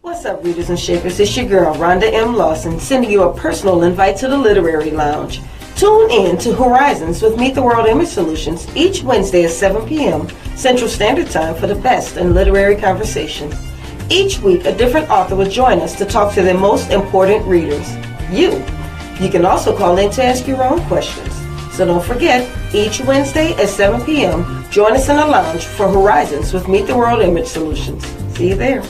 What's up, readers and shakers? It's your girl, Rhonda M. Lawson, sending you a personal invite to the Literary Lounge. Tune in to Horizons with Meet the World Image Solutions each Wednesday at 7 p.m. Central Standard Time for the best in literary conversation. Each week, a different author will join us to talk to their most important readers, you. You can also call in to ask your own questions. So don't forget, each Wednesday at 7 p.m., join us in the lounge for Horizons with Meet the World Image Solutions. See you there.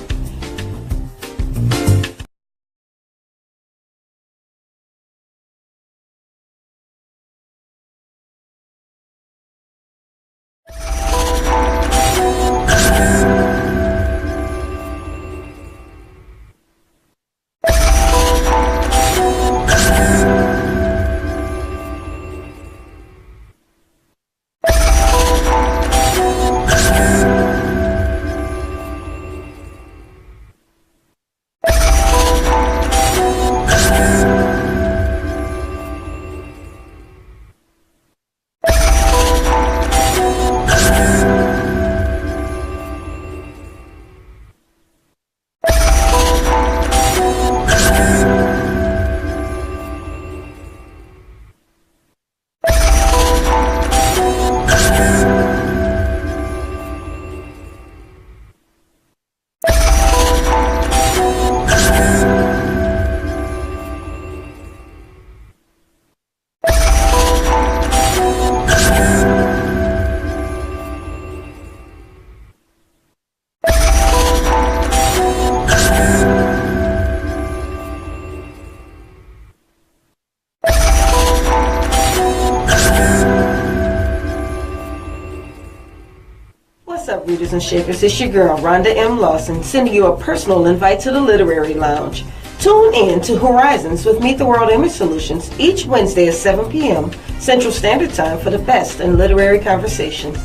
What's up, readers and shakers? It's your girl, Rhonda M. Lawson, sending you a personal invite to the Literary Lounge. Tune in to Horizons with Meet the World Image Solutions each Wednesday at 7 p.m. Central Standard Time for the best in literary conversation.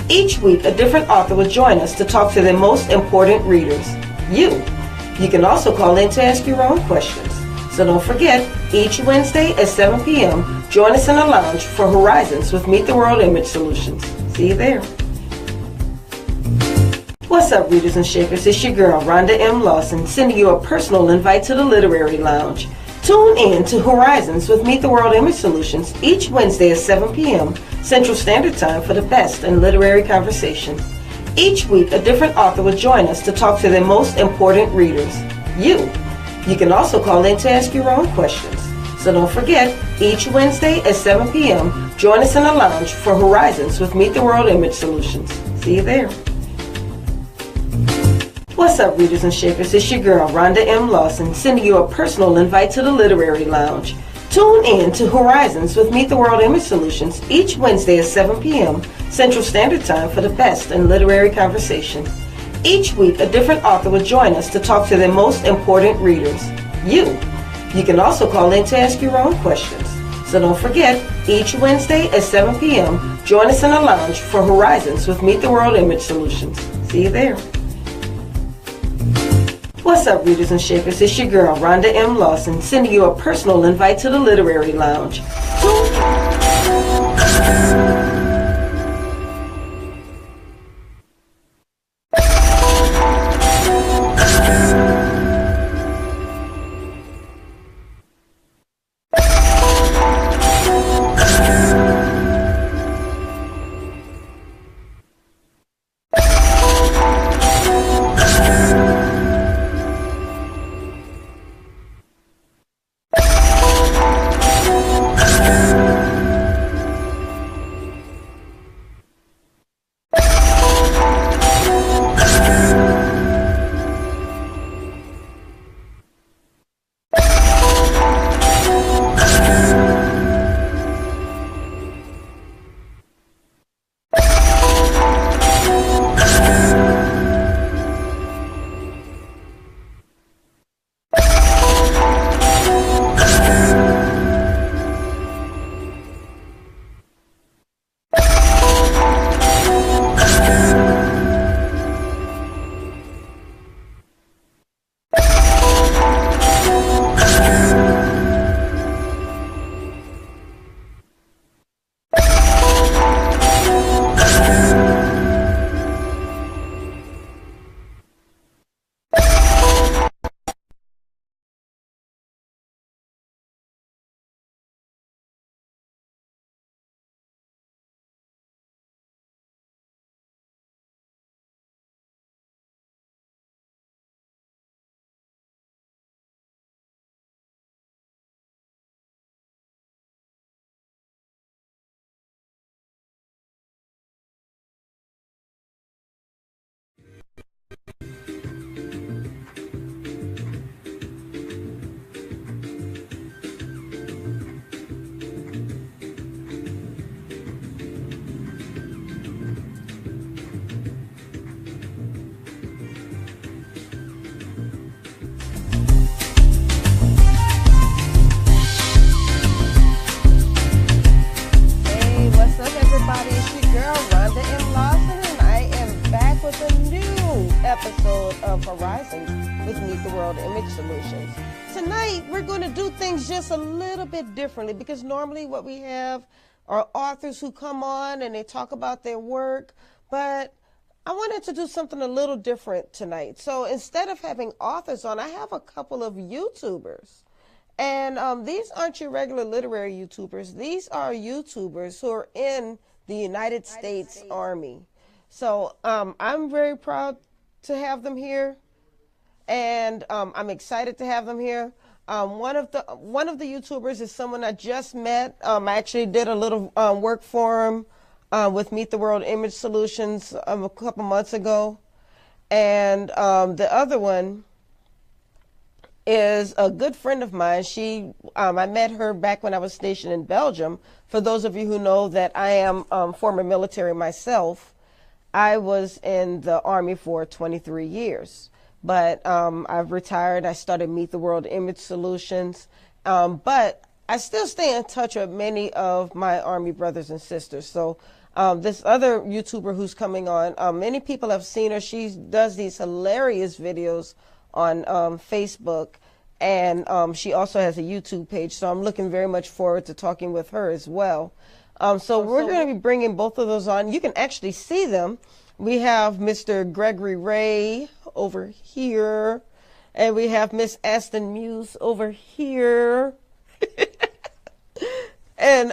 Each week, a different author will join us to talk to their most important readers, you. You can also call in to ask your own questions. So don't forget, each Wednesday at 7 p.m., join us in the lounge for Horizons with Meet the World Image Solutions. See you there. What's up, readers and shakers? It's your girl, Rhonda M. Lawson, sending you a personal invite to the Literary Lounge. Tune in to Horizons with Meet the World Image Solutions each Wednesday at 7 p.m. Central Standard Time for the best in literary conversation. Each week, a different author will join us to talk to their most important readers, you. You can also call in to ask your own questions. So don't forget, each Wednesday at 7 p.m., join us in the lounge for Horizons with Meet the World Image Solutions. See you there. What's up, readers and shakers? It's your girl, Rhonda M. Lawson, sending you a personal invite to the Literary Lounge. Tune in to Horizons with Meet the World Image Solutions each Wednesday at 7 p.m. Central Standard Time for the best in literary conversation. Each week, a different author will join us to talk to their most important readers, you. You can also call in to ask your own questions. So don't forget, each Wednesday at 7 p.m., join us in the lounge for Horizons with Meet the World Image Solutions. See you there. What's up, readers and shakers? It's your girl, Rhonda M. Lawson, sending you a personal invite to the Literary Lounge. episode of Horizons with Meet the World Image Solutions. Tonight, we're going to do things just a little bit differently because normally what we have are authors who come on and they talk about their work, but I wanted to do something a little different tonight. So instead of having authors on, I have a couple of YouTubers. And these aren't your regular literary YouTubers. These are YouTubers who are in the United States Army. So I'm very proud to have them here, and I'm excited to have them here. One of the YouTubers is someone I just met. I actually did a little work for him with Meet the World Image Solutions a couple months ago, and the other one is a good friend of mine. I met her back when I was stationed in Belgium. For those of you who know that I am former military myself, I was in the Army for 23 years. But I've retired. I started Meet the World Image Solutions. But I still stay in touch with many of my Army brothers and sisters. So this other YouTuber who's coming on, many people have seen her. She does these hilarious videos on Facebook, and she also has a YouTube page, so I'm looking very much forward to talking with her as well. So we're going to be bringing both of those on. You can actually see them. We have Mr. Gregory Ray over here, and we have Miss Aston Muse over here. And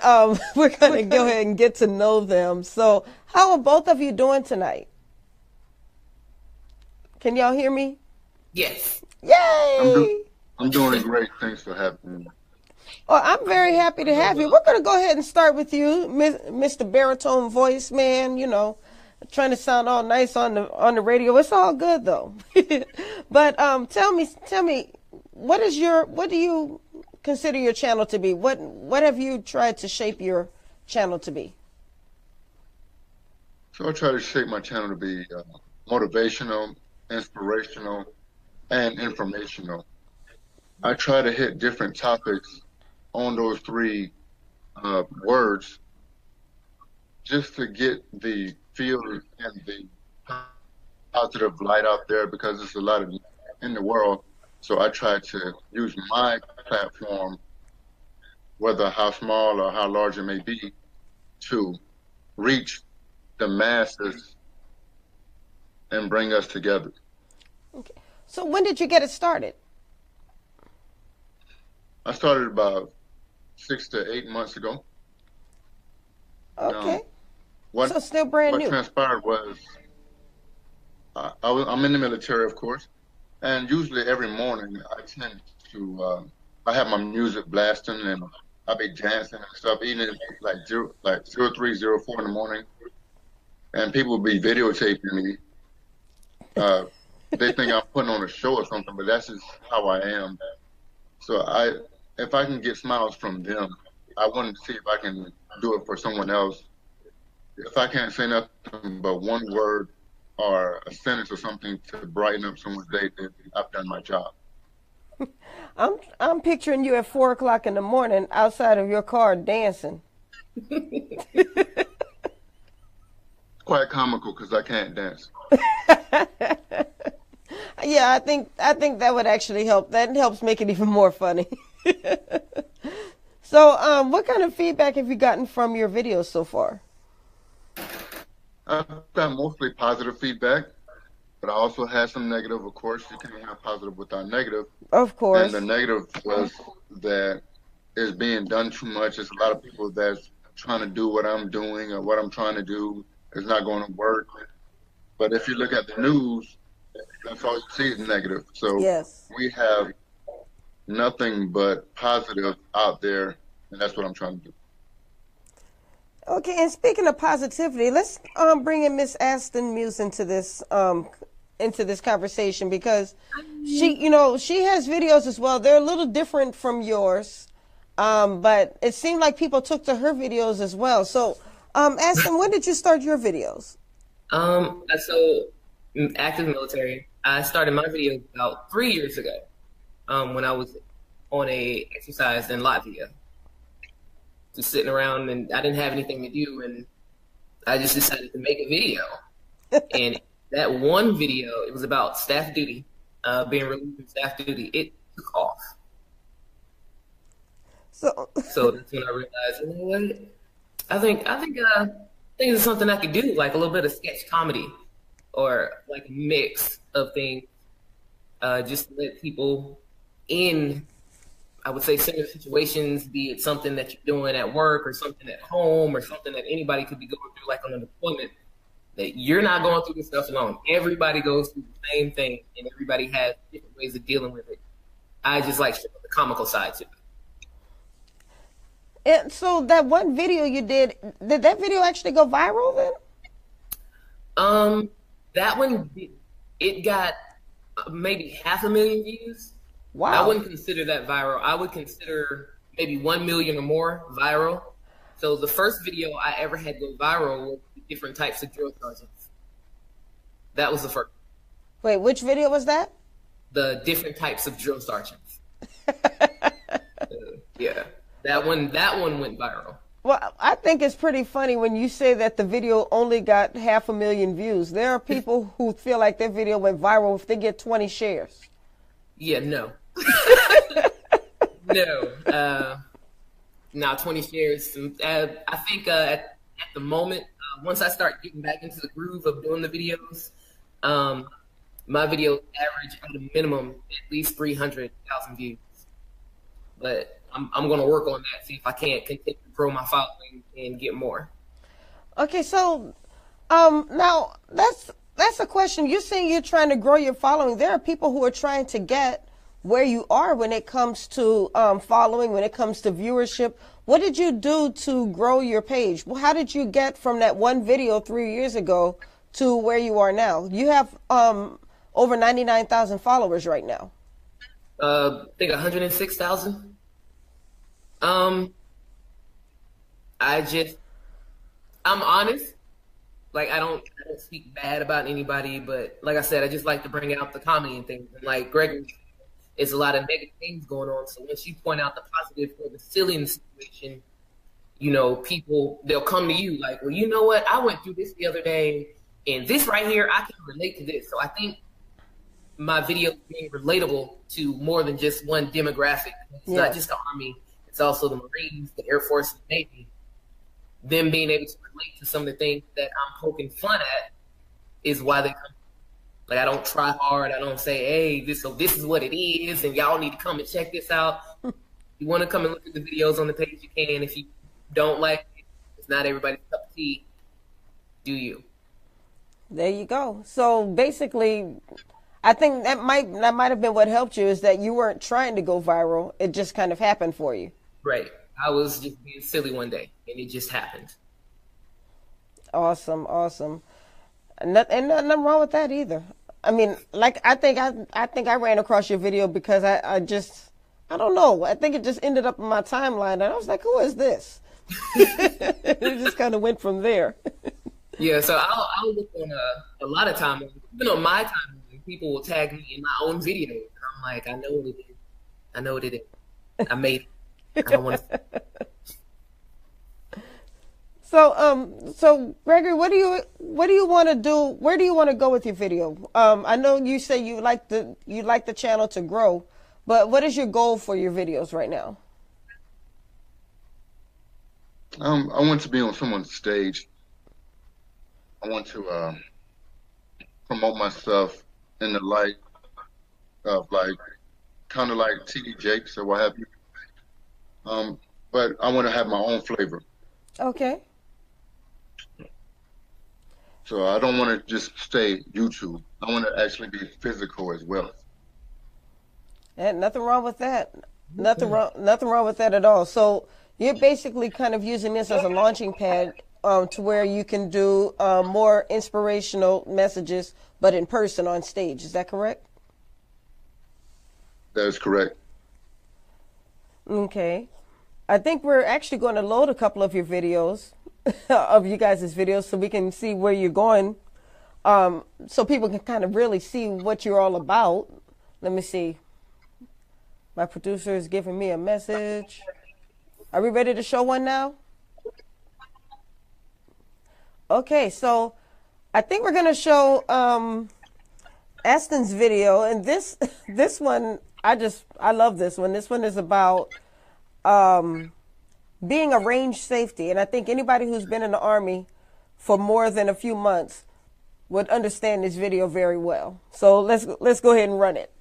we're going to go ahead and get to know them. So how are both of you doing tonight? Can y'all hear me? Yes. Yay! I'm doing great. Thanks for having me. Well, I'm very happy to have you. We're going to go ahead and start with you, Mr. Baritone Voice Man. You know, trying to sound all nice on the radio. It's all good though. But tell me, what do you consider your channel to be? What have you tried to shape your channel to be? So I try to shape my channel to be motivational, inspirational, and informational. I try to hit different topics on those three words just to get the feel and the positive light out there, because there's a lot of in the world. So I try to use my platform, whether how small or how large it may be, to reach the masses and bring us together. Okay. So when did you get it started? I started about 6 to 8 months ago. Okay. So still brand new. What transpired was I'm in the military, of course, and usually every morning I tend to I have my music blasting and I be dancing and stuff, even if it's like 0304 in the morning, and people will be videotaping me. They think I'm putting on a show or something, but that's just how I am. So if I can get smiles from them, I want to see if I can do it for someone else. If I can't say nothing but one word or a sentence or something to brighten up someone's day, then I've done my job. I'm picturing you at 4 o'clock in the morning outside of your car dancing. Quite comical because I can't dance. Yeah, I think that would actually help. That helps make it even more funny. So, what kind of feedback have you gotten from your videos so far? I've got mostly positive feedback, but I also had some negative. Of course, you can't have positive without negative. Of course. And the negative was that it's being done too much. There's a lot of people that's trying to do what I'm doing or what I'm trying to do. It's not going to work. But if you look at the news, that's all you see is negative. So yes, we have nothing but positive out there, and that's what I'm trying to do. Okay, and speaking of positivity, let's bring in Miss Aston Muse into this conversation, because she has videos as well. They're a little different from yours, but it seemed like people took to her videos as well. So, Aston, when did you start your videos? So active military. I started my videos about 3 years ago, when I was on a exercise in Latvia. Just sitting around, and I didn't have anything to do, and I just decided to make a video. And That one video, it was about staff duty, being relieved from staff duty. It took off. So, So that's when I realized, you know what? I think it's something I could do, like a little bit of sketch comedy or like a mix of things, just to let people in, I would say, similar situations, be it something that you're doing at work or something at home or something that anybody could be going through, like on an deployment, that you're not going through this stuff alone. Everybody goes through the same thing, and everybody has different ways of dealing with it. I just like showing the comical side to it. and so that one video you did that video actually go viral then? That one, it got maybe 500,000 views. I Wow. wouldn't consider that viral. I would consider maybe 1 million or more viral. So the first video I ever had go viral was the different types of drill sergeants. That was the first. Wait, which video was that? The different types of drill sergeants. Yeah, that one went viral. Well, I think it's pretty funny when you say that the video only got 500,000 views. There are people who feel like their video went viral if they get 20 shares. Yeah, no. No. Now 20 shares. I think at the moment, once I start getting back into the groove of doing the videos, my videos average at a minimum at least 300,000 views. But I'm going to work on that, see if I can't continue to grow my following and get more. Okay, so now that's a question. You're saying you're trying to grow your following. There are people who are trying to get where you are when it comes to following, when it comes to viewership. What did you do to grow your page? Well, how did you get from that one video 3 years ago to where you are now? You have over 99,000 followers right now. I think 106,000. I'm honest. Like I don't speak bad about anybody, but like I said, I just like to bring out the comedy and things. And like Gregory, it's a lot of negative things going on. So once you point out the positive or the silly in the situation, you know, people, they'll come to you like, well, you know what? I went through this the other day, and this right here, I can relate to this. So I think my video being relatable to more than just one demographic. It's not just the Army. It's also the Marines, the Air Force, and the Navy. Them being able to relate to some of the things that I'm poking fun at is why they come. Like I don't try hard. I don't say, hey, this is what it is, and y'all need to come and check this out. You want to come and look at the videos on the page, you can. If you don't like it, it's not everybody's cup of tea. Do you? There you go. So basically, I think that might have been what helped you, is that you weren't trying to go viral. It just kind of happened for you. Right. I was just being silly one day, and it just happened. Awesome. And nothing wrong with that either. I mean, like I think I ran across your video because I don't know. I think it just ended up in my timeline, and I was like, who is this? It just kind of went from there. Yeah, so I'll look on a lot of times, even on my timeline, people will tag me in my own videos, and I'm like, I know what it is. I know what it is. I made it. I don't want to. So Gregory, what do you want to do? Where do you want to go with your video? I know you say you like the channel to grow, but what is your goal for your videos right now? I want to be on someone's stage. I want to promote myself in the light of like kind of like TD Jakes or what have you. But I want to have my own flavor. Okay. So I don't want to just stay YouTube. I want to actually be physical as well. And nothing wrong with that. Nothing wrong with that at all. So you're basically kind of using this as a launching pad to where you can do more inspirational messages, but in person on stage. Is that correct? That is correct. Okay. I think we're actually going to load a couple of your videos, of you guys' videos, so we can see where you're going, so people can kind of really see what you're all about. Let me see. My producer is giving me a message. Are we ready to show one now? Okay, so I think we're going to show Aston's video, and this one, I love this one. This one is about being a range safety, and I think anybody who's been in the Army for more than a few months would understand this video very well. So let's go ahead and run it.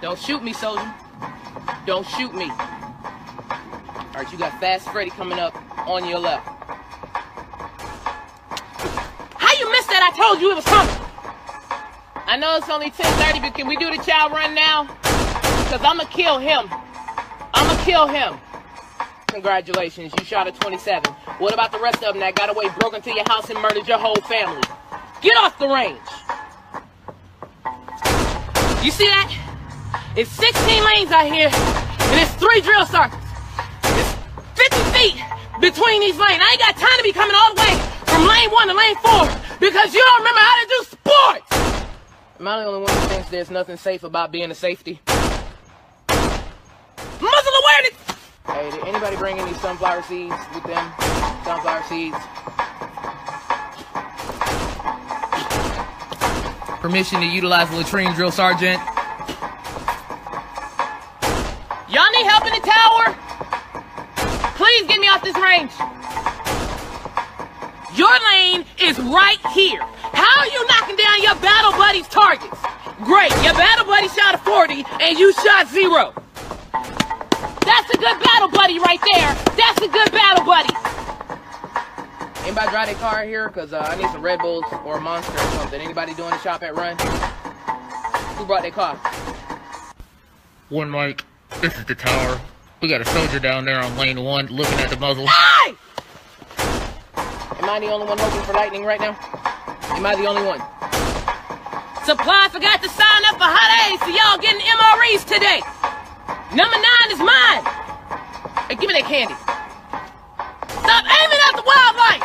Don't shoot me, soldier. Don't shoot me. All right, you got Fast Freddy coming up on your left. How you missed that? I told you it was coming. I know it's only 10:30, but can we do the child run now? Because I'm going to kill him. I'm going to kill him. Congratulations, you shot a 27. What about the rest of them that got away, broke into your house, and murdered your whole family? Get off the range. You see that? It's 16 lanes out here, and it's 3 drill sergeants. It's 50 feet between these lanes. I ain't got time to be coming all the way from lane 1 to lane 4 because you don't remember how to do sports. Am I the only one who thinks there's nothing safe about being a safety? Muzzle awareness! Hey, did anybody bring any sunflower seeds with them? Sunflower seeds. Permission to utilize latrine, drill sergeant. Y'all need help in the tower? Please get me off this range. Your lane is right here. How are you knocking down your battle buddy's targets? Great, your battle buddy shot a 40 and you shot 0. That's a good battle buddy right there. That's a good battle buddy. Anybody drive their car here? Because I need some Red Bulls or a Monster or something. Anybody doing the shop at Run? Who brought their car? One Mike, this is the tower. We got a soldier down there on lane 1 looking at the muzzle. Hey! Am I the only one hoping for lightning right now? Am I the only one? Supply forgot to sign up for hot A's, so y'all getting MREs today. Number 9 is mine. Hey, give me that candy. Stop aiming at the wildlife.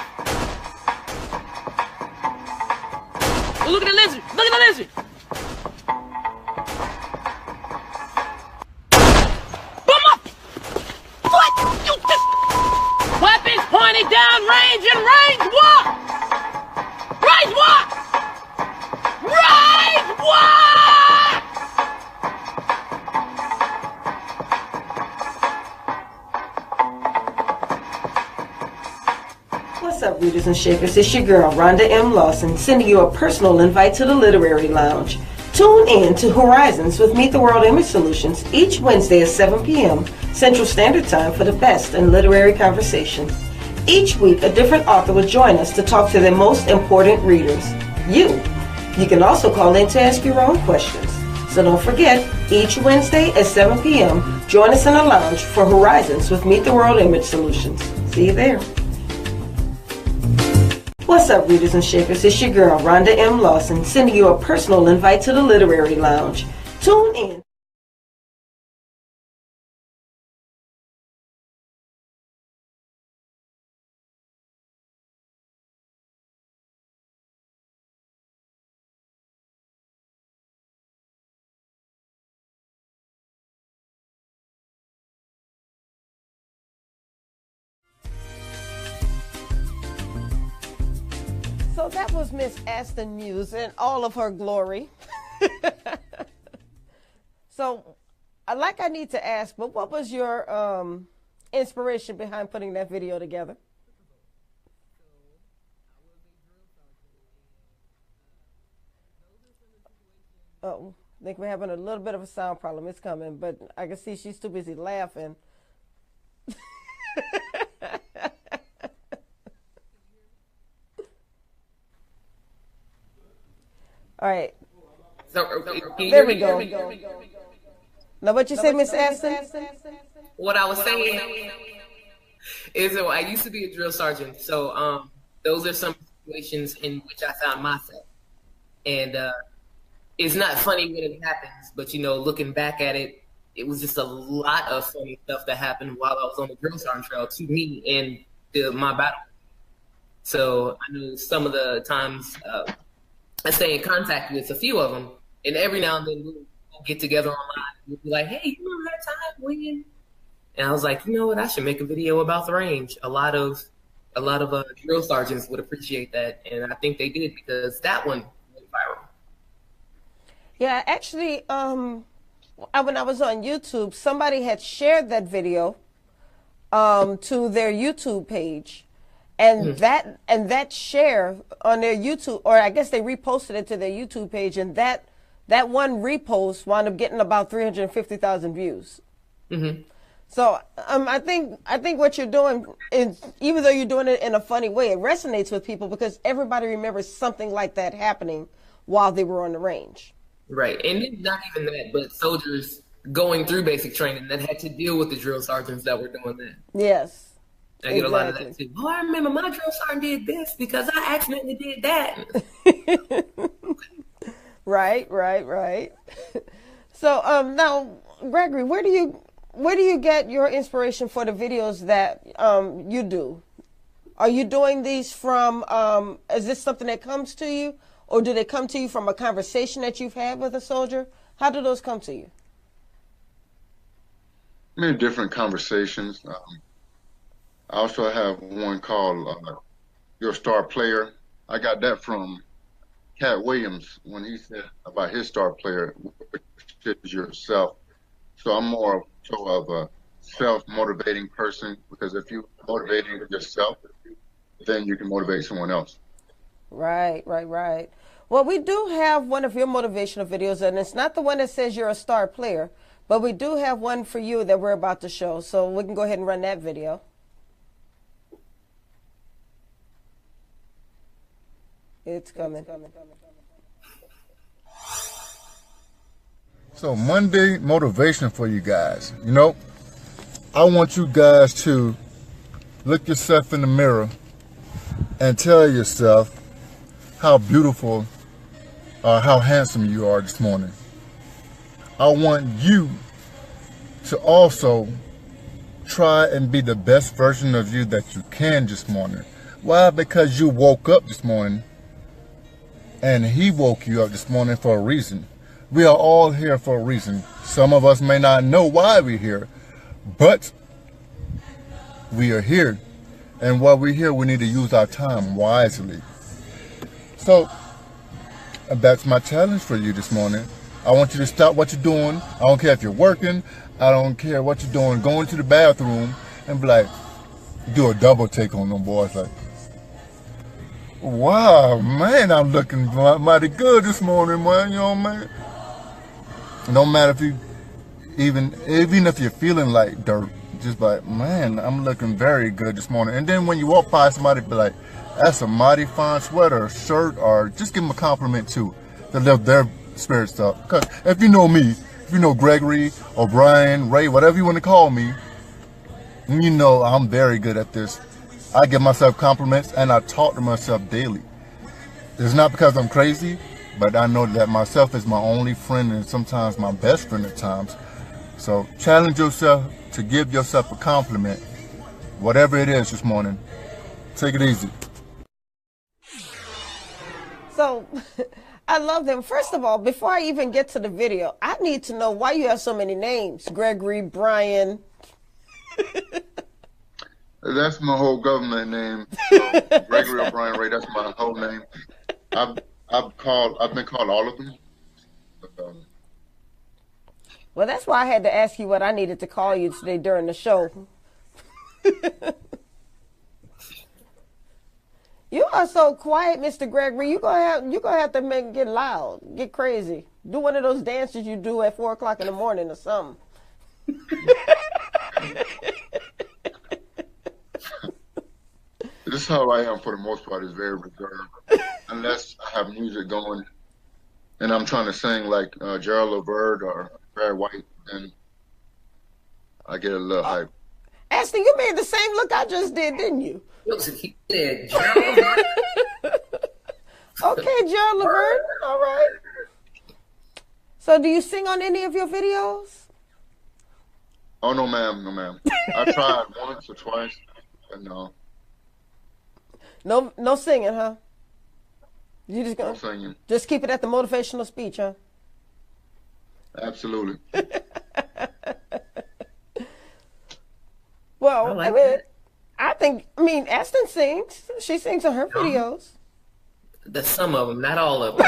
Oh, look at the lizard. Look at the lizard. Boom up. What? You just... Weapons pointed down range and range walk. Range walk. Range walk. What's up, readers and shakers? It's your girl, Rhonda M. Lawson, sending you a personal invite to the Literary Lounge. Tune in to Horizons with Meet the World Image Solutions each Wednesday at 7 p.m. Central Standard Time for the best in literary conversation. Each week, a different author will join us to talk to their most important readers, you. You can also call in to ask your own questions. So don't forget, each Wednesday at 7 p.m., join us in the lounge for Horizons with Meet the World Image Solutions. See you there. What's up, readers and shakers? It's your girl, Rhonda M. Lawson, sending you a personal invite to the Literary Lounge. Tune in. So that was Miss Aston Muse in all of her glory. So, I need to ask, but what was your inspiration behind putting that video together? Oh, I think we're having a little bit of a sound problem. It's coming, but I can see she's too busy laughing. All right. So, There we go. Now, what you say, Miss Aston? what I was saying is that I used to be a drill sergeant. So those are some situations in which I found myself. And it's not funny when it happens, but, you know, looking back at it, it was just a lot of funny stuff that happened while I was on the drill sergeant trail to me and to my battle. So I know some of the times I stay in contact with a few of them, and every now and then we'll get together online. We'll be like, hey, you remember that time when And I was like, you know what? I should make a video about the range. A lot of drill sergeants would appreciate that, and I think they did because that one went viral. Yeah, actually, when I was on YouTube, somebody had shared that video to their YouTube page, and that share on their YouTube, or I guess they reposted it to their YouTube page, and that one repost wound up getting about 350,000 views. Mm-hmm. So I think what you're doing is, even though you're doing it in a funny way, it resonates with people because everybody remembers something like that happening while they were on the range. Right, and it's not even that, but soldiers going through basic training that had to deal with the drill sergeants that were doing that. Yes. I get a lot of that too. Oh, I remember my drill sergeant did this because I accidentally did that. Right. So now, Gregory, where do you get your inspiration for the videos that you do? Are you doing these from, is this something that comes to you, or do they come to you from a conversation that you've had with a soldier? How do those come to you? Many different conversations. I also have one called Your Star Player. I got that from Cat Williams when he said about his star player, which is yourself. So I'm more so of a self-motivating person, because if you're motivating yourself, then you can motivate someone else. Right. Well, we do have one of your motivational videos, and it's not the one that says you're a star player, but we do have one for you that we're about to show. So we can go ahead and run that video. It's coming. So Monday motivation for you guys. You know, I want you guys to look yourself in the mirror and tell yourself how beautiful or how handsome you are this morning. I want you to also try and be the best version of you that you can this morning. Why? Because you woke up this morning, and he woke you up this morning for a reason. We are all here for a reason. Some of us may not know why we're here, but we are here. And while we're here, we need to use our time wisely. So that's my challenge for you this morning. I want you to stop what you're doing. I don't care if you're working. I don't care what you're doing. Go into the bathroom and be like, do a double take on them boys. Like, wow, man, I'm looking mighty good this morning, man. You know, man. No matter if you, even if you're feeling like dirt, just like, man, I'm looking very good this morning. And then when you walk by somebody, be like, that's a mighty fine sweater, shirt, or just give them a compliment too, to lift their spirits up. Because if you know me, if you know Gregory, O'Brien, Ray, whatever you want to call me, you know I'm very good at this. I give myself compliments and I talk to myself daily. It's not because I'm crazy, but I know that myself is my only friend and sometimes my best friend at times. So challenge yourself to give yourself a compliment, whatever it is this morning. Take it easy. So I love them. First of all, before I even get to the video, I need to know why you have so many names. Gregory, Brian. That's my whole government name. Gregory O'Brien Ray, that's my whole name. I've been called all of them. Well, that's why I had to ask you what I needed to call you today during the show. You are so quiet, Mr. Gregory. You're gonna have to get loud, get crazy. Do one of those dances you do at 4 o'clock in the morning or something. This is how I am for the most part, is very reserved. Unless I have music going and I'm trying to sing like Gerald Levert or Barry White, and I get a little hype. Aston, you made the same look I just did, didn't you? He did. Gerald Levert. Okay, Gerald Levert. All right. So do you sing on any of your videos? Oh, no, ma'am. No, ma'am. I tried once or twice, but no. No singing, huh? You just gonna singing. Just keep it at the motivational speech, huh? Absolutely. Well, like I mean, that. I mean, Aston sings. She sings on her videos. That's some of them, not all of them.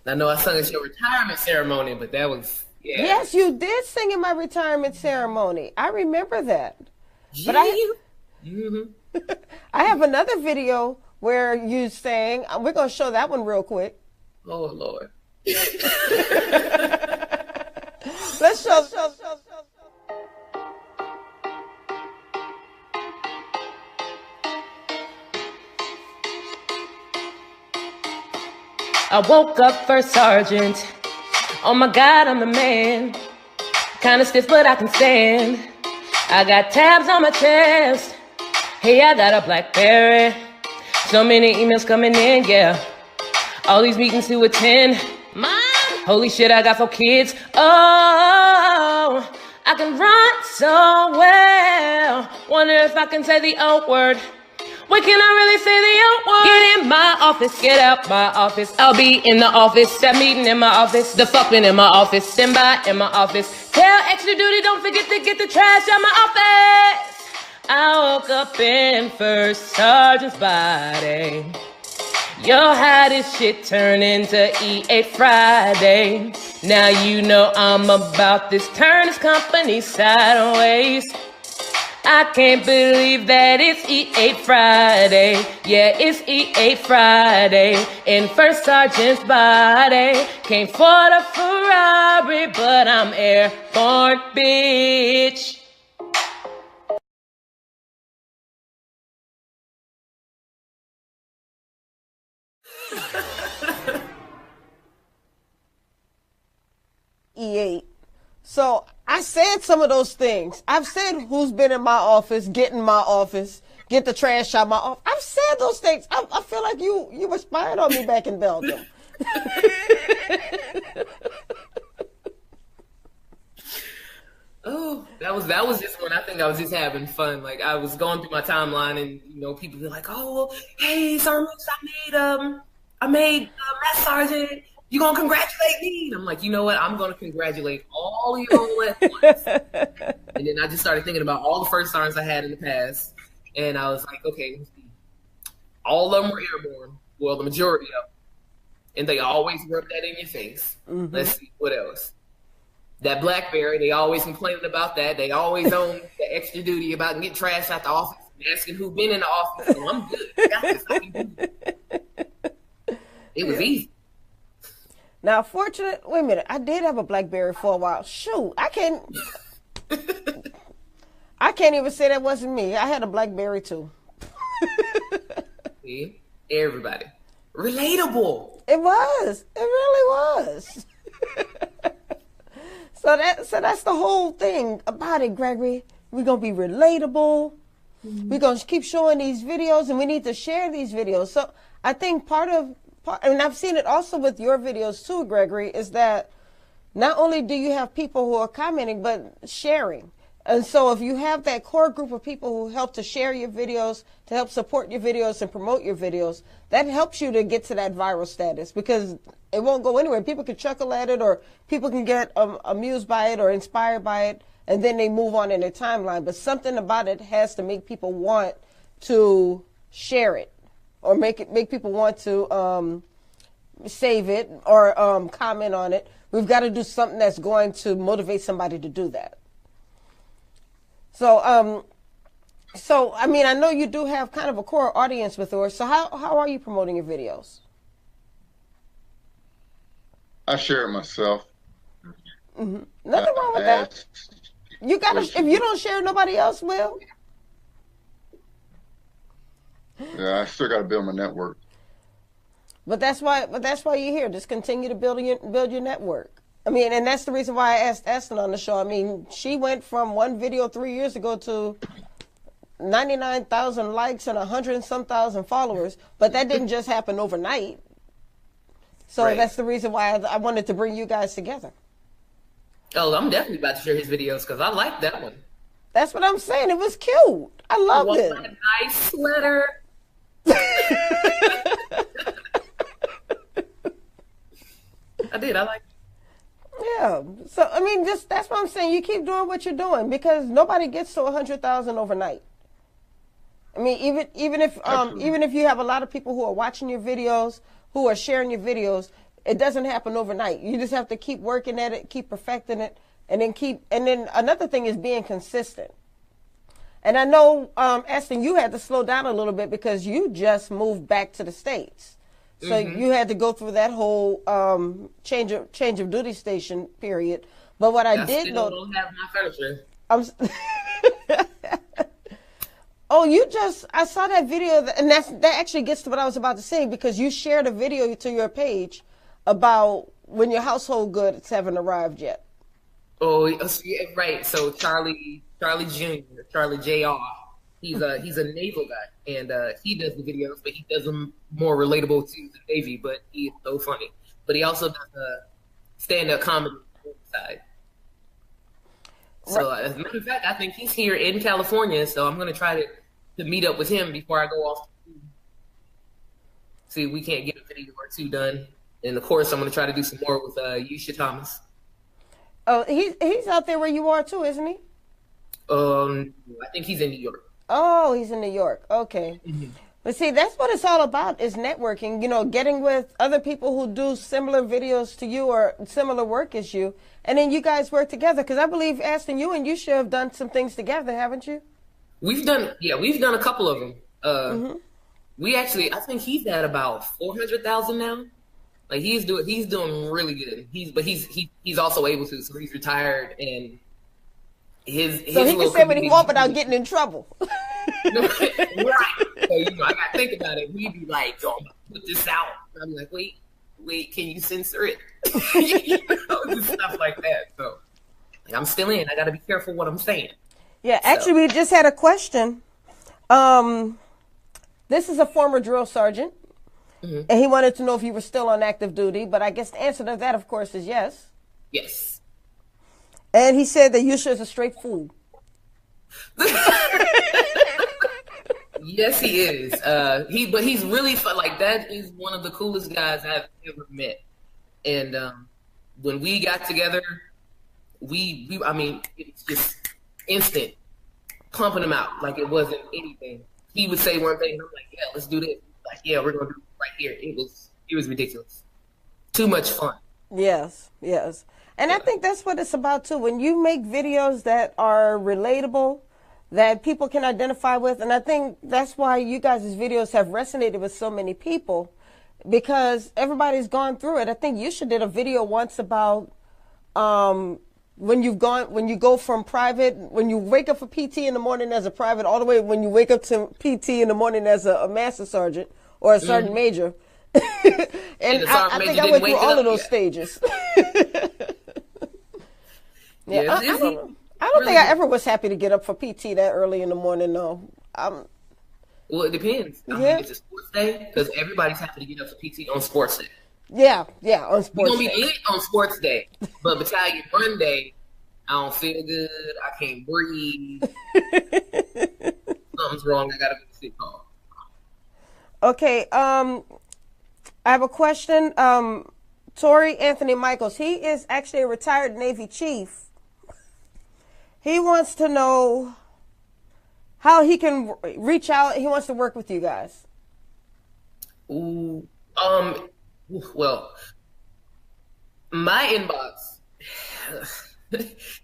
I know I sung at your retirement ceremony, but that was, yeah. Yes, you did sing in my retirement ceremony. I remember that. But I have another video where you sang. We're going to show that one real quick. Oh, Lord. Let's show. I woke up first sergeant. Oh my God, I'm the man. Kinda stiff, but I can stand. I got tabs on my chest. Hey, I got a BlackBerry. So many emails coming in, yeah. All these meetings to attend. Mom, holy shit, I got 4 kids. Oh, I can run so well. Wonder if I can say the O word. When can I really say the O word? Get in my office, get out my office. I'll be in the office, that meeting in my office, the fucking in my office, stand by in my office. Tell extra duty, don't forget to get the trash out my office. I woke up in first sergeant's body. Your hottest shit turned into E8 Friday. Now you know I'm about this, turn this company sideways. I can't believe that it's E8 Friday. Yeah, it's E8 Friday. In first sergeant's body. Came for the Ferrari, but I'm airborne, bitch. E8. So I said some of those things. I've said who's been in my office, get in my office, get the trash out my office. I've said those things. I feel like you were spying on me back in Belgium. Oh, that was just when I think I was just having fun. Like I was going through my timeline, and people be like, "Oh, hey, Sergeant, I made Master Sergeant. You gonna congratulate me?" And I'm like, you know what? I'm gonna congratulate all of you all at once. And then I just started thinking about all the first sergeants I had in the past, and I was like, okay, all of them were airborne. Well, the majority of them, and they always rub that in your face. Mm-hmm. Let's see what else. That BlackBerry, they always complaining about that. They always on the extra duty about getting trash out the office and asking who been in the office. So I'm good. I got this. I can do it. It was easy. Now, wait a minute. I did have a BlackBerry for a while. Shoot, I can't even say that wasn't me. I had a BlackBerry too. See? Everybody. Relatable. It was. It really was. So that's the whole thing about it, Gregory. We're going to be relatable. Mm-hmm. We're going to keep showing these videos, and we need to share these videos. So I think and I've seen it also with your videos too, Gregory, is that not only do you have people who are commenting, but sharing. And so if you have that core group of people who help to share your videos, to help support your videos and promote your videos, that helps you to get to that viral status, because it won't go anywhere. People can chuckle at it, or people can get amused by it or inspired by it, and then they move on in their timeline. But something about it has to make people want to share it, or make people want to save it or comment on it. We've got to do something that's going to motivate somebody to do that. So, I mean, I know you do have kind of a core audience with yours. So how are you promoting your videos? I share it myself. Mm-hmm. Nothing wrong with that. You gotta. If you don't share, nobody else will. Yeah, I still got to build my network. But that's why you're here. Just continue to build your network. I mean, and that's the reason why I asked Aston on the show. I mean, she went from one video 3 years ago to 99,000 likes and 100 and some thousand followers. But that didn't just happen overnight. So right. That's the reason why I wanted to bring you guys together. Oh, I'm definitely about to share his videos because I like that one. That's what I'm saying. It was cute. I loved it. A nice sweater. I did. I like it. Yeah. So I mean, just that's what I'm saying. You keep doing what you're doing because nobody gets to 100,000 overnight. I mean, even if you have a lot of people who are watching your videos, who are sharing your videos, it doesn't happen overnight. You just have to keep working at it, keep perfecting it, and then another thing is being consistent. And I know, Aston, you had to slow down a little bit because you just moved back to the States. So you had to go through that whole change of duty station period. But what I did know, don't have my furniture. I saw that video, and that actually gets to what I was about to say because you shared a video to your page about when your household goods haven't arrived yet. Oh, yeah, right. So Charlie Jr., Charlie Jr., he's a naval guy, and he does the videos, but he does them more relatable to the Navy. But he's so funny. But he also does stand-up comedy on the side. So as a matter of fact, I think he's here in California. So I'm gonna try to meet up with him before I go off. See, we can't get a video or two done, and of course, I'm gonna try to do some more with Yusha Thomas. Oh, he's out there where you are too, isn't he? I think he's in New York. Oh, he's in New York. Okay. But see, that's what it's all about is networking, you know, getting with other people who do similar videos to you or similar work as you. And then you guys work together. Because I believe, Aston, you and Yusha have done some things together, haven't you? We've done a couple of them. We actually, I think he's at about 400,000 now. Like he's doing really good. He's also able to, so he's retired and his so he can say what he wants without getting in trouble. Right. So I gotta think about it. He'd be like, "Yo, I'm gonna put this out." And I'm like, "Wait, can you censor it?" Just stuff like that. So I'm still in. I gotta be careful what I'm saying. Yeah, actually, we just had a question. This is a former drill sergeant. And he wanted to know if you were still on active duty, but I guess the answer to that, of course, is yes. Yes. And he said that Yusha is a straight fool. Yes, he is. But he's really fun. Like that is one of the coolest guys I've ever met. And when we got together, I mean, it's just instant pumping him out like it wasn't anything. He would say one thing, and I'm like, "Yeah, let's do this." Like, yeah, we're gonna do it right here. It was ridiculous. Too much fun. Yes. And I think that's what it's about too. When you make videos that are relatable, that people can identify with, and I think that's why you guys' videos have resonated with so many people, because everybody's gone through it. I think Yusha did a video once about when you go from private, when you wake up for PT in the morning as a private, all the way when you wake up to PT in the morning as a master sergeant or a sergeant major. And I think I went through all of those stages. Yeah, I don't think I ever was happy to get up for PT that early in the morning, though. Well, it depends. I mean, it's a sports day because everybody's happy to get up for PT on sports day. Yeah, on sports day. We're going to be lit on sports day, but battalion run day, I don't feel good. I can't breathe. Something's wrong. I got to go to sick call. Okay, I have a question. Tori Anthony Michaels, he is actually a retired Navy chief. He wants to know how he can reach out. He wants to work with you guys. Ooh, well, my inbox.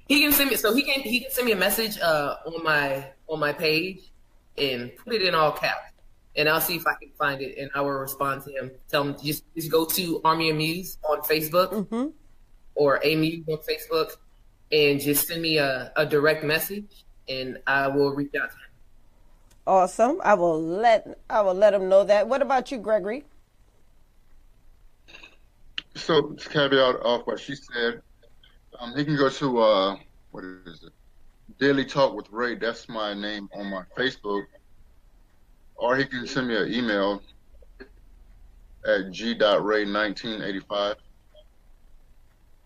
He can send me. So he can send me a message on my page and put it in all caps, and I'll see if I can find it, and I will respond to him. Tell him just go to Army of Muse on Facebook or AMuse on Facebook. And just send me a direct message, and I will reach out to him. Awesome. I will let him know that. What about you, Gregory? So to caveat off what she said, he can go to what is it? Daily Talk with Ray. That's my name on my Facebook, or he can send me an email at g.ray1985.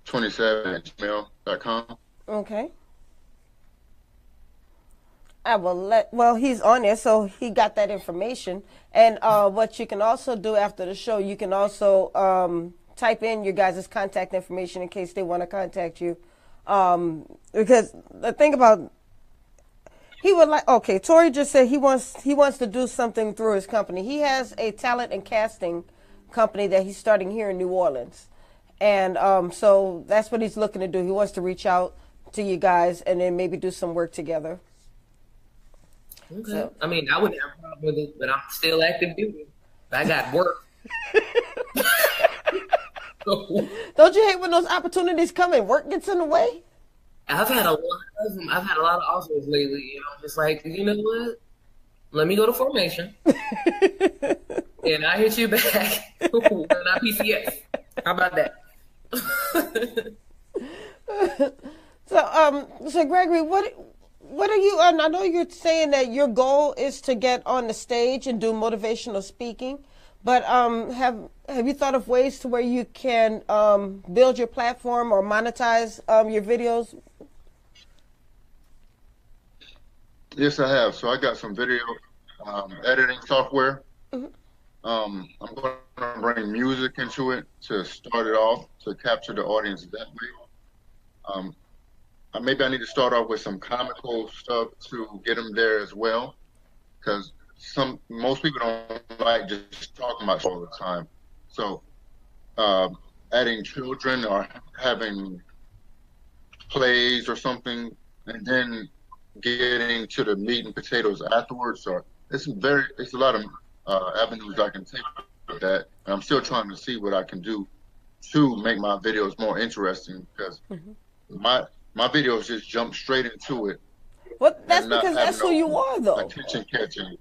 27@gmail.com. Okay. I will he's on there, so he got that information. And what you can also do after the show, you can also type in your guys' contact information in case they want to contact you. Because the thing about, he would like, okay, Tori just said he wants to do something through his company. He has a talent and casting company that he's starting here in New Orleans. And so that's what he's looking to do. He wants to reach out to you guys and then maybe do some work together. Okay. So, I mean, I wouldn't have a problem with it, but I'm still active duty. I got work. don't you hate when those opportunities come and work gets in the way? I've had a lot of them. I've had a lot of offers lately. You know, just like, you know what? Let me go to formation, and I hit you back. Not PCS. How about that? So Gregory, what are you? And I know you're saying that your goal is to get on the stage and do motivational speaking, but have you thought of ways to where you can build your platform or monetize your videos? Yes, I have. So I got some video editing software. Mm-hmm. I'm going to bring music into it to start it off, to capture the audience that way. Maybe I need to start off with some comical stuff to get them there as well, because most people don't like just talking about it all the time. So adding children or having plays or something, and then getting to the meat and potatoes afterwards. Or it's a lot of avenues I can take with that, and I'm still trying to see what I can do to make my videos more interesting, because my videos just jump straight into it. Well, that's because that's who you are, though. Attention catching.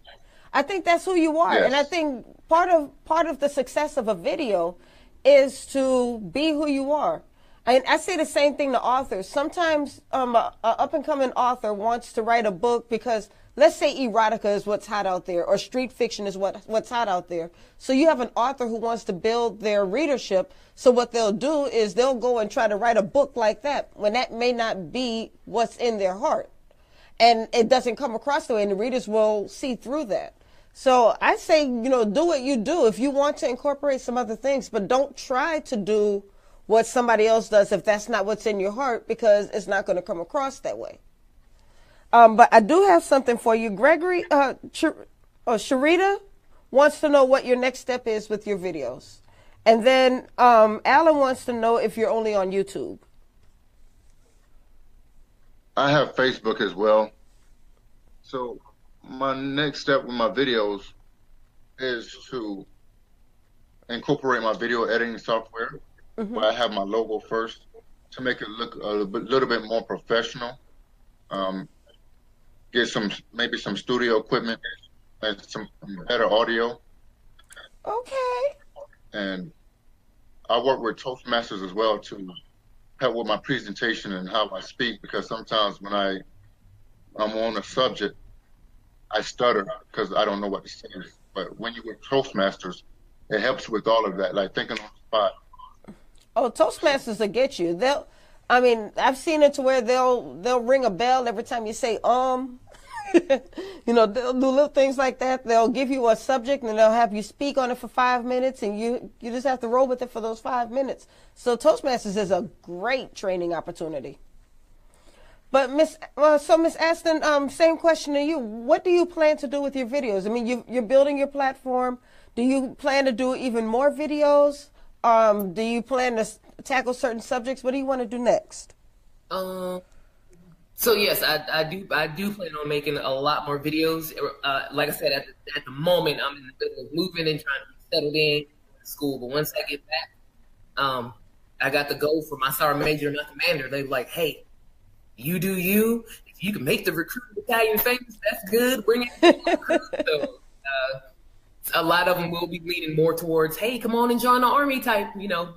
I think that's who you are, Yes. and I think part of the success of a video is to be who you are. And I say the same thing to authors. Sometimes an up-and-coming author wants to write a book because, let's say, erotica is what's hot out there, or street fiction is what's hot out there. So you have an author who wants to build their readership. So what they'll do is they'll go and try to write a book like that when that may not be what's in their heart. And it doesn't come across the way, and the readers will see through that. So I say, do what you do. If you want to incorporate some other things, but don't try to do what somebody else does if that's not what's in your heart, because it's not going to come across that way. But I do have something for you. Gregory, Sharita wants to know what your next step is with your videos. And then Alan wants to know if you're only on YouTube. I have Facebook as well. So my next step with my videos is to incorporate my video editing software, where I have my logo first, to make it look a little bit more professional. Get maybe some studio equipment and some better audio. Okay. And I work with Toastmasters as well to help with my presentation and how I speak, because sometimes when I'm on a subject, I stutter because I don't know what to say. But when you're with Toastmasters, it helps with all of that, like thinking on the spot. Oh, Toastmasters will get you. I've seen it to where they'll ring a bell every time you say they'll do little things like that. They'll give you a subject and they'll have you speak on it for 5 minutes, and you just have to roll with it for those 5 minutes. So Toastmasters is a great training opportunity. But Miss Aston, same question to you. What do you plan to do with your videos? I mean, you're building your platform. Do you plan to do even more videos? Do you plan to tackle certain subjects? What do you want to do next? So yes, I do plan on making a lot more videos. Like I said, at the moment, I'm in the middle of moving and trying to be settled in school. But once I get back, I got the goal for my sergeant major, not commander. They're like, hey, you do you. If you can make the recruit battalion famous, that's good. Bring it. So a lot of them will be leaning more towards, hey, come on and join the army type.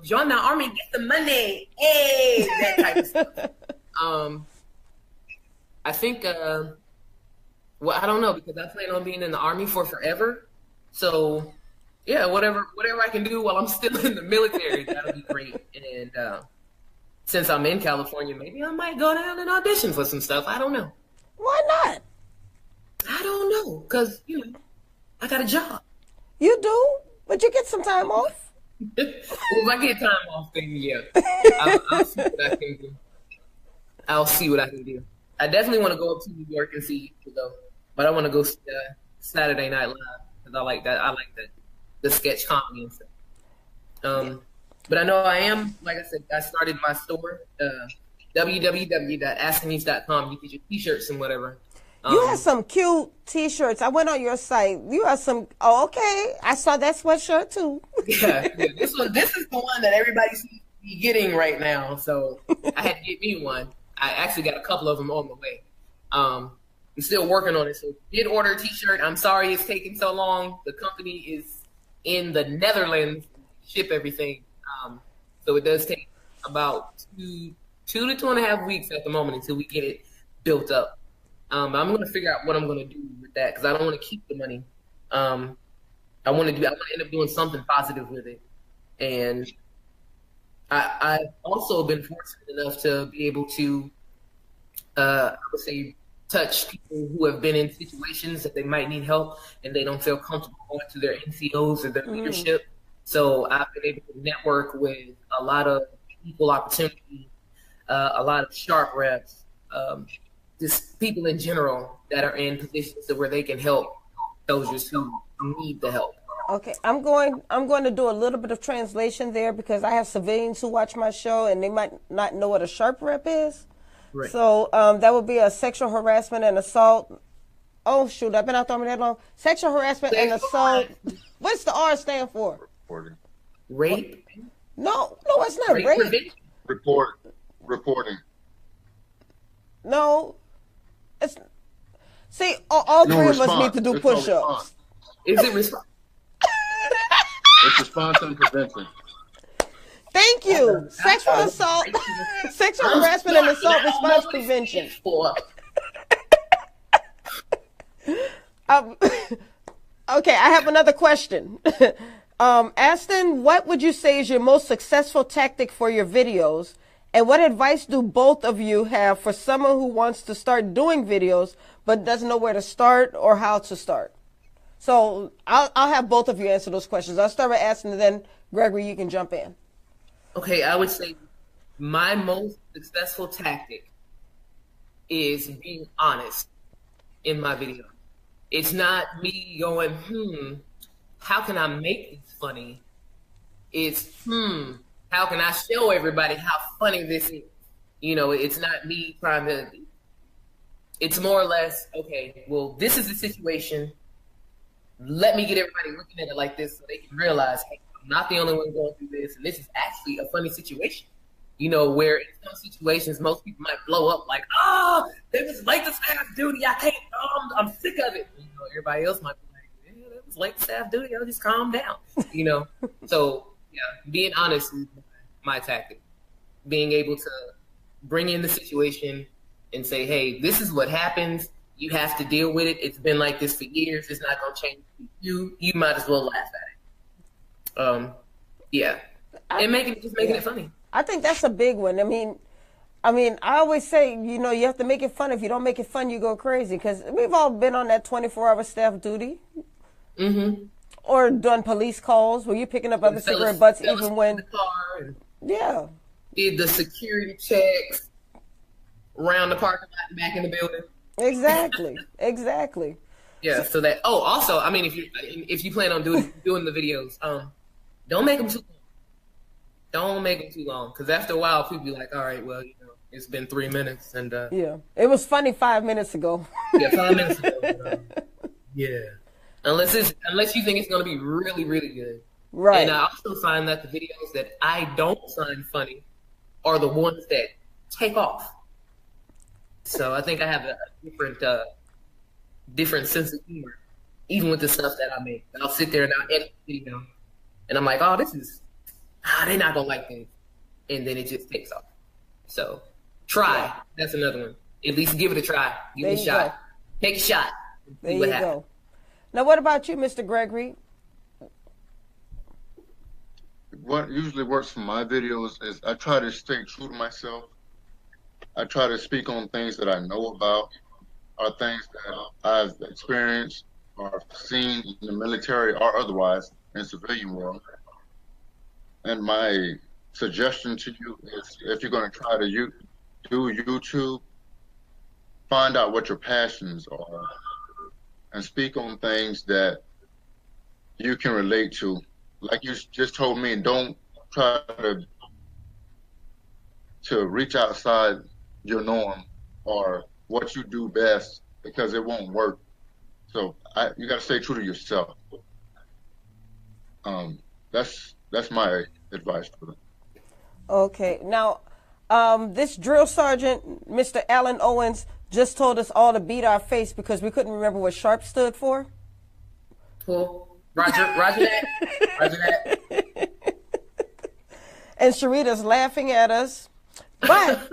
Join the army, get the money. Hey, that type of stuff. I think, I don't know, because I plan on being in the army for forever. So, yeah, whatever I can do while I'm still in the military, that'll be great. And since I'm in California, maybe I might go down and audition for some stuff. I don't know. Why not? I don't know, because, I got a job. You do? But you get some time off. If I get time off, then yeah, I'll see what I can do. I'll see what I can do. I definitely want to go up to New York and see you though, but I want to go see Saturday Night Live because I like that. I like that the sketch comedy and stuff. But I know I am, like I said, I started my store, www.askdenise.com. You get your t-shirts and whatever. You have some cute t-shirts. I went on your site. You have some. Oh, okay. I saw that sweatshirt too. Yeah. This is the one that everybody seems to be getting right now. So I had to get me one. I actually got a couple of them on the way. I'm still working on it. So did order a t-shirt. I'm sorry it's taking so long. The company is in the Netherlands to ship everything. So it does take about 2 to 2.5 weeks at the moment until we get it built up. I'm going to figure out what I'm going to do with that because I don't want to keep the money. I want to end up doing something positive with it. And I've also been fortunate enough to be able to, I would say, touch people who have been in situations that they might need help and they don't feel comfortable going to their NCOs or their leadership. So I've been able to network with a lot of equal opportunity, a lot of sharp reps, just people in general that are in positions where they can help soldiers who need the help. Okay, I'm going to do a little bit of translation there because I have civilians who watch my show and they might not know what a sharp rep is. Right. So that would be a sexual harassment and assault. Oh shoot, I've been out there that long. Sexual harassment and assault. What's the R stand for? Rape? No, it's not rape. Reporting. No, it's. See, all three of us need to do push-ups. Is it response? It's response and prevention. Thank you. Sexual assault, sexual harassment and assault response prevention. Okay, I have another question. Aston, what would you say is your most successful tactic for your videos? And what advice do both of you have for someone who wants to start doing videos but doesn't know where to start or how to start? So I'll have both of you answer those questions. I'll start with Aston and then Gregory, you can jump in. Okay, I would say my most successful tactic is being honest in my video. It's not me going, how can I make this funny? It's, how can I show everybody how funny this is? You know, it's not me trying to, it's more or less, okay, well, this is the situation. Let me get everybody looking at it like this so they can realize, hey, I'm not the only one going through this, and this is actually a funny situation. You know, where in some situations, most people might blow up like, they was late to staff duty. I can't, I'm sick of it. You know, everybody else might be like, yeah, that was late to staff duty. I'll just calm down, you know? So, yeah, being honest is my tactic. Being able to bring in the situation and say, hey, this is what happens. You have to deal with it. It's been like this for years. It's not going to change. You might as well laugh at it. Yeah. And making it funny. I think that's a big one. I mean, I always say, you know, you have to make it fun. If you don't make it fun, you go crazy. Because we've all been on that 24-hour staff duty. Mm-hmm. Or done police calls where you're picking up other cigarette butts even when... Yeah. Did the security checks around the parking lot and back in the building. Exactly. Yeah, so that... Oh, also, I mean, if you plan on doing the videos, don't make them too long. Don't make them too long, because after a while, people be like, all right, well, you know, it's been 3 minutes, and... yeah, it was funny 5 minutes ago. Yeah, 5 minutes ago. But, yeah. Unless you think it's going to be really, really good. Right. And I also find that the videos that I don't find funny are the ones that take off. So I think I have a different sense of humor, even with the stuff that I make. I'll sit there and I'll edit the video, and I'm like, oh, this is... they're not going to like this. And then it just takes off. So try. That's another one. At least give it a try. Give it a shot. Take a shot. There you go. Now, what about you, Mr. Gregory? What usually works for my videos is I try to stay true to myself. I try to speak on things that I know about, or things that I've experienced or seen in the military or otherwise in civilian world. And my suggestion to you is, if you're going to try to do YouTube, find out what your passions are and speak on things that you can relate to. Like you just told me, don't try to reach outside your norm or what you do best, because it won't work. So you got to stay true to yourself. That's my advice for them. Okay. Now, this drill sergeant, Mr. Alan Owens, just told us all to beat our face because we couldn't remember what SHARP stood for. Cool. Roger that. Roger that. And Sharita's laughing at us. But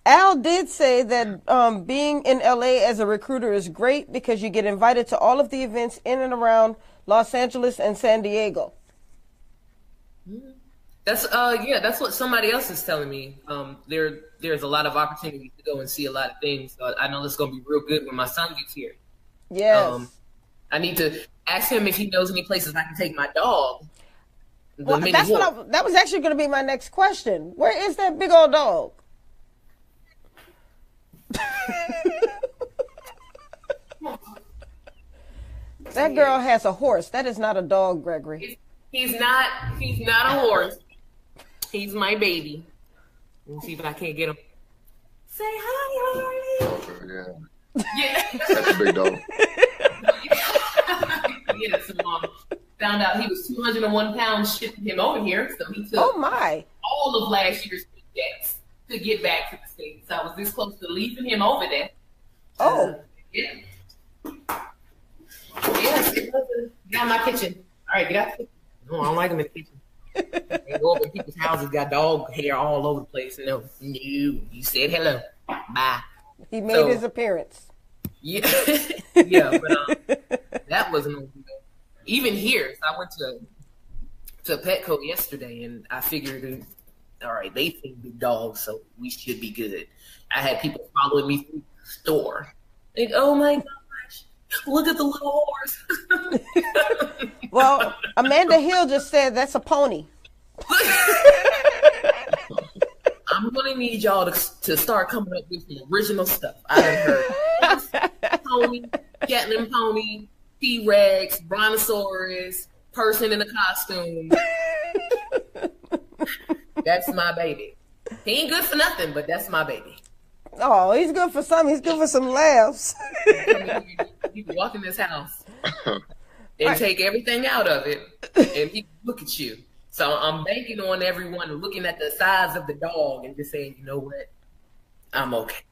Al did say that being in LA as a recruiter is great because you get invited to all of the events in and around Los Angeles and San Diego. That's that's what somebody else is telling me. There's a lot of opportunities to go and see a lot of things. So I know this is gonna be real good when my son gets here. Yes. I need to ask him if he knows any places I can take my dog. Well, that was actually going to be my next question. Where is that big old dog? That girl has a horse. That is not a dog, Gregory. He's not a horse. He's my baby. Let me see if I can't get him. Say hi, Harley. Yeah. That's a big dog. Yes, found out he was 201 pounds shipping him over here, so he took all of last year's checks to get back to the States. So I was this close to leaving him over there. Yeah. Yes, it was. Get out of my kitchen. All right, get out the kitchen. No, I don't like him in the kitchen. They go over to people's houses, got dog hair all over the place. No, you said hello. Bye. He made his appearance. Yeah, yeah, but that wasn't even here. So I went to Petco yesterday, and I figured, all right, they think big dogs, so we should be good. I had people following me through the store. Like, oh my gosh, look at the little horse. Well, Amanda Hill just said that's a pony. I'm gonna need y'all to start coming up with some original stuff. I done heard pony, Shetland pony, T-Rex, brontosaurus, person in a costume. That's my baby. He ain't good for nothing, but that's my baby. Oh, he's good for something. He's good for some laughs. You can walk in this house and take everything out of it, and he look at you. So I'm banking on everyone looking at the size of the dog and just saying, you know what, I'm okay.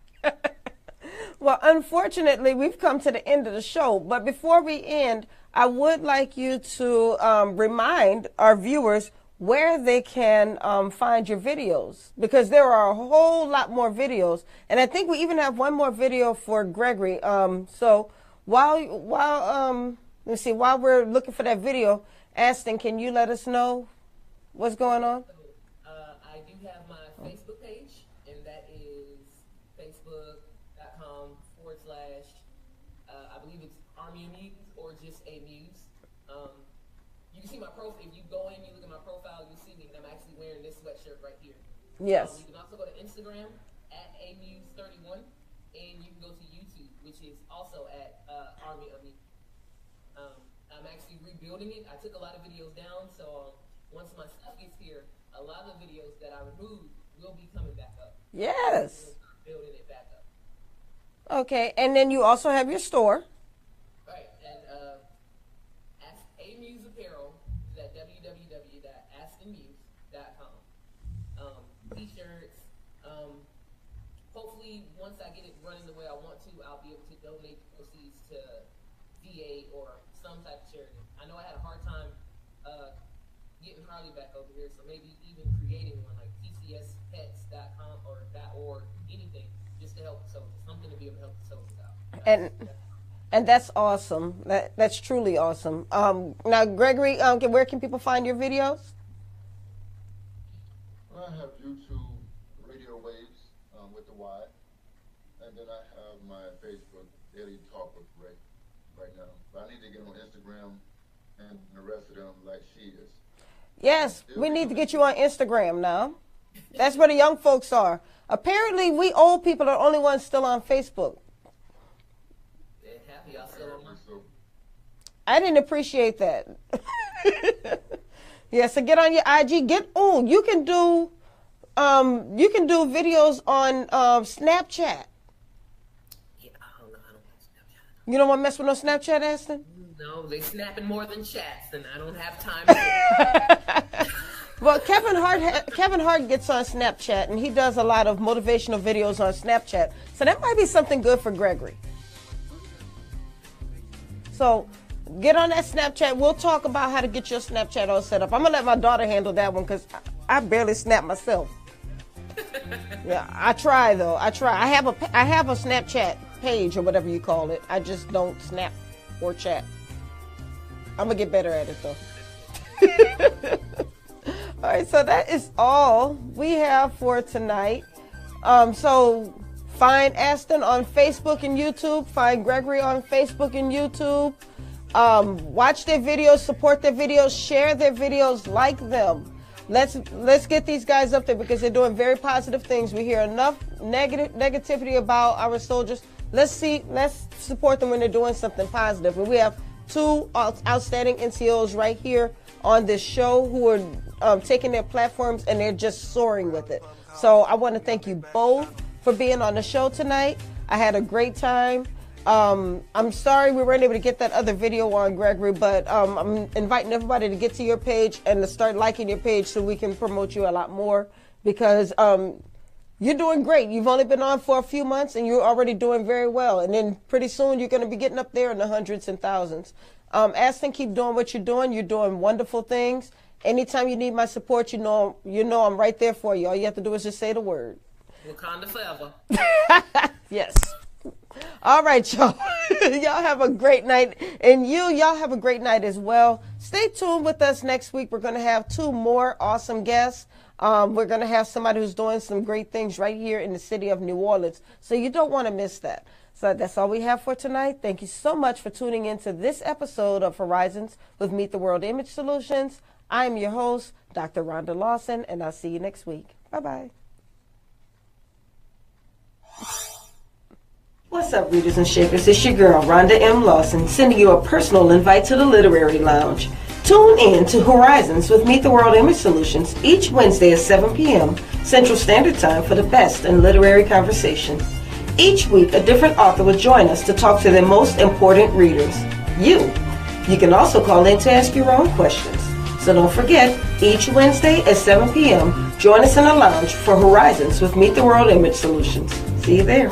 Well, unfortunately, we've come to the end of the show. But before we end, I would like you to remind our viewers where they can find your videos, because there are a whole lot more videos. And I think we even have one more video for Gregory. So while we're looking for that video, Aston, can you let us know what's going on? I do have my Facebook page, and that is facebook.com/ I believe it's Army Muse or just a Muse. You can see my profile. If you go in, you look at my profile, you'll see me, and I'm actually wearing this sweatshirt right here. Yes. You can also go to Instagram at amuse31, and you can go to YouTube, which is also at Army of Muse. I'm actually rebuilding it. I took a lot of videos down, so once my stuff gets here, a lot of the videos that I removed will be coming back up. Yes. Building it back up. Okay, and then you also have your store. Right, and Amuse Apparel is at www.astonmuse.com. T-shirts. Hopefully, once I get it running the way I want to, I'll be able to donate proceeds to VA or some type of charity. I know I had a hard time getting Harley back over here, so maybe even creating one like PCSpets.com or .org, anything, just to help the soldiers, something to be able to help the soldiers out. And that's awesome. That's truly awesome. Now, Gregory, where can people find your videos? Well, I have YouTube, Radio Waves with the Y, and then I have my Facebook, Daily Talk with Greg, right now. But I need to get on Instagram and the rest of them like she is. Yes, we need to get you on Instagram now. That's where the young folks are. Apparently, we old people are the only ones still on Facebook. I didn't appreciate that. Yeah, so get on your IG. You can do videos on Snapchat. Yeah, I don't have Snapchat. You don't want to mess with no Snapchat, Aston? No, they snapping more than chats, and I don't have time. Well, Kevin Hart gets on Snapchat, and he does a lot of motivational videos on Snapchat. So that might be something good for Gregory. So get on that Snapchat. We'll talk about how to get your Snapchat all set up. I'm going to let my daughter handle that one because I barely snap myself. Yeah, I try, though. I have a Snapchat page or whatever you call it. I just don't snap or chat. I'm going to get better at it, though. All right, so that is all we have for tonight. So find Aston on Facebook and YouTube. Find Gregory on Facebook and YouTube. Watch their videos, support their videos, share their videos, like them. Let's get these guys up there because they're doing very positive things. We hear enough negativity about our soldiers. Let's support them when they're doing something positive. And we have two outstanding NCOs right here on this show who are taking their platforms and they're just soaring with it. So I want to thank you both for being on the show tonight. I had a great time. I'm sorry we weren't able to get that other video on, Gregory, but I'm inviting everybody to get to your page and to start liking your page so we can promote you a lot more because you're doing great. You've only been on for a few months and you're already doing very well. And then pretty soon you're going to be getting up there in the hundreds and thousands. Aston, keep doing what you're doing. You're doing wonderful things. Anytime you need my support, you know I'm right there for you. All you have to do is just say the word. Wakanda forever. Yes. All right, y'all. Y'all have a great night. And y'all have a great night as well. Stay tuned with us next week. We're going to have two more awesome guests. We're going to have somebody who's doing some great things right here in the city of New Orleans. So you don't want to miss that. So that's all we have for tonight. Thank you so much for tuning into this episode of Horizons with Meet the World Image Solutions. I'm your host, Dr. Rhonda Lawson, and I'll see you next week. Bye-bye. What's up, readers and shakers? It's your girl, Rhonda M. Lawson, sending you a personal invite to the Literary Lounge. Tune in to Horizons with Meet the World Image Solutions each Wednesday at 7 p.m. Central Standard Time for the best in literary conversation. Each week, a different author will join us to talk to their most important readers, you. You can also call in to ask your own questions. So don't forget, each Wednesday at 7 p.m., join us in the lounge for Horizons with Meet the World Image Solutions. See you there.